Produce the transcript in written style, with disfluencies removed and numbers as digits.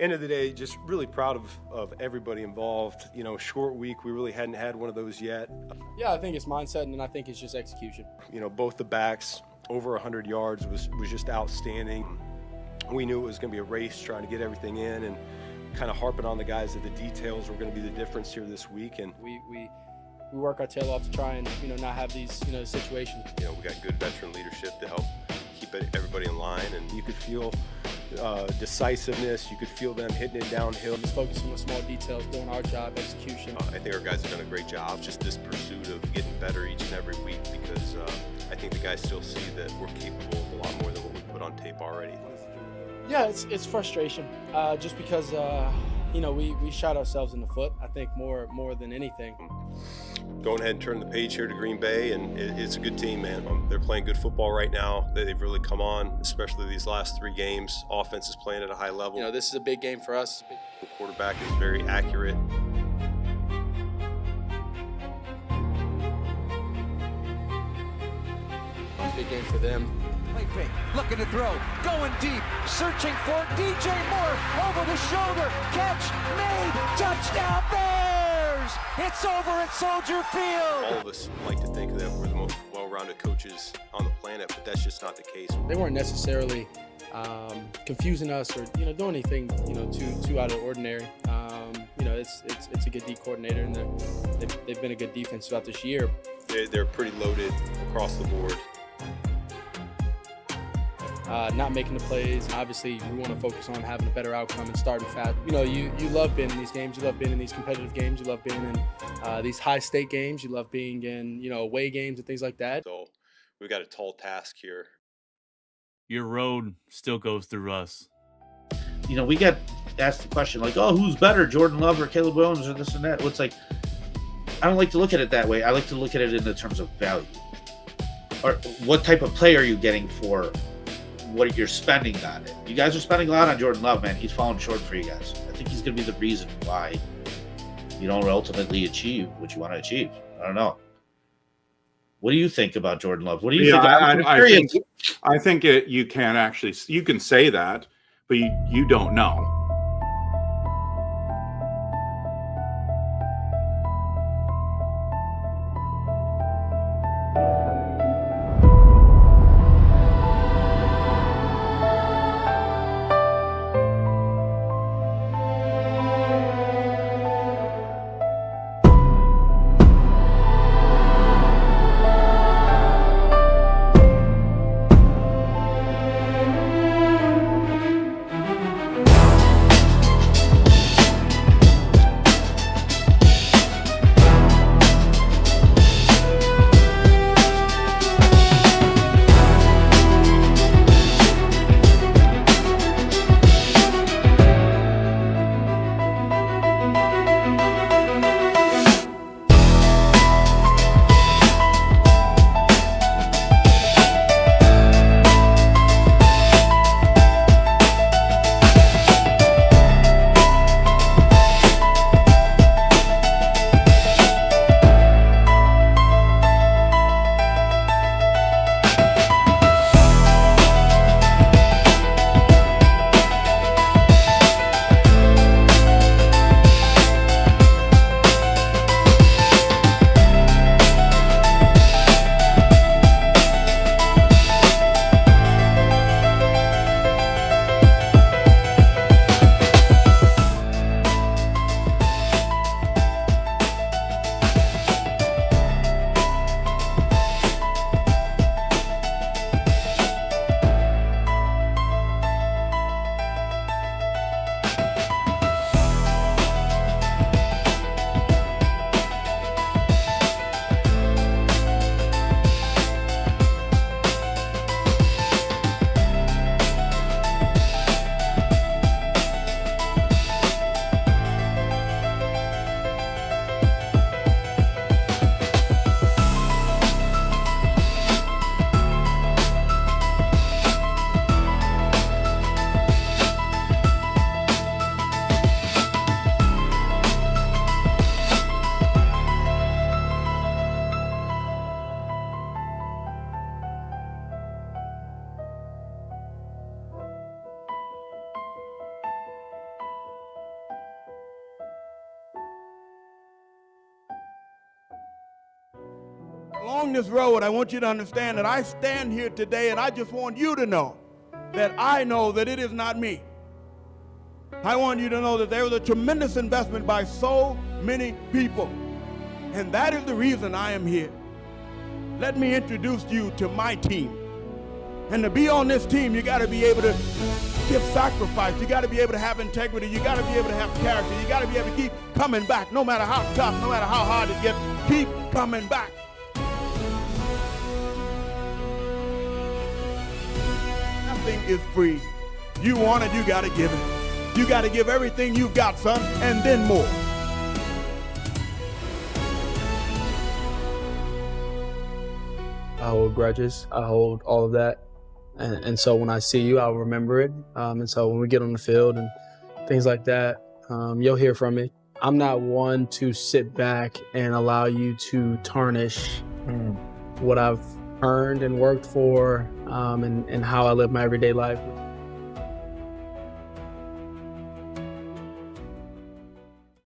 End of the day, just really proud of everybody involved. You know, short week, we really hadn't had one of those yet. Yeah, I think it's mindset, and I think it's just execution. You know, both the backs, over 100 yards was just outstanding. We knew it was going to be a race trying to get everything in, and kind of harping on the guys that the details were going to be the difference here this week. And we work our tail off to try and, you know, not have these, you know, situations. You know, we got good veteran leadership to help keep everybody in line, and you could feel decisiveness. You could feel them hitting it downhill. Just focusing on the small details, doing our job, execution. I think our guys have done a great job. Just this pursuit of getting better each and every week, because I think the guys still see that we're capable of a lot more than what we put on tape already. Yeah, it's frustration, just because you know, we shot ourselves in the foot. I think more than anything. Going ahead and turning the page here to Green Bay, and it's a good team, man. They're playing good football right now. They've really come on, especially these last 3 games. Offense is playing at a high level. You know, this is a big game for us. The quarterback is very accurate. It's a big game for them. Play fake, looking to throw, going deep, searching for DJ Moore, over the shoulder, catch made, touchdown Bears! It's over at Soldier Field! All of us like to think that we're the most well-rounded coaches on the planet, but that's just not the case. They weren't necessarily confusing us or, you know, doing anything, you know, too out of the ordinary. You know, it's a good D coordinator, and they've been a good defense throughout this year. They're pretty loaded across the board. Not making the plays. Obviously, we want to focus on having a better outcome and starting fast. You know, you love being in these games. You love being in these competitive games. You love being in these high-stake games. You love being in, you know, away games and things like that. So we've got a tall task here. Your road still goes through us. You know, we get asked the question like, oh, who's better, Jordan Love or Caleb Williams or this and that? Well, it's like, I don't like to look at it that way. I like to look at it in the terms of value. Or what type of player are you getting for what you're spending on it? You guys are spending a lot on Jordan Love, man. He's falling short for you guys. I think he's going to be the reason why you don't ultimately achieve what you want to achieve. I don't know. What do you think about Jordan Love? What do you think? I think you can actually, you can say that, but you don't know. along this road, I want you to understand that I stand here today, and I just want you to know that I know that it is not me. I want you to know that there was a tremendous investment by so many people, and that is the reason I am here. Let me introduce you to my team. And to be on this team, you got to be able to give sacrifice. You got to be able to have integrity. You got to be able to have character. You got to be able to keep coming back, no matter how tough, no matter how hard it gets. Keep coming back. Nothing is free. You want it, you got to give it. You got to give everything you've got, son, and then more. I hold grudges. I hold all of that. And so when I see you, I'll remember it. And so when we get on the field and things like that, you'll hear from me. I'm not one to sit back and allow you to tarnish what I've earned and worked for, and how I live my everyday life.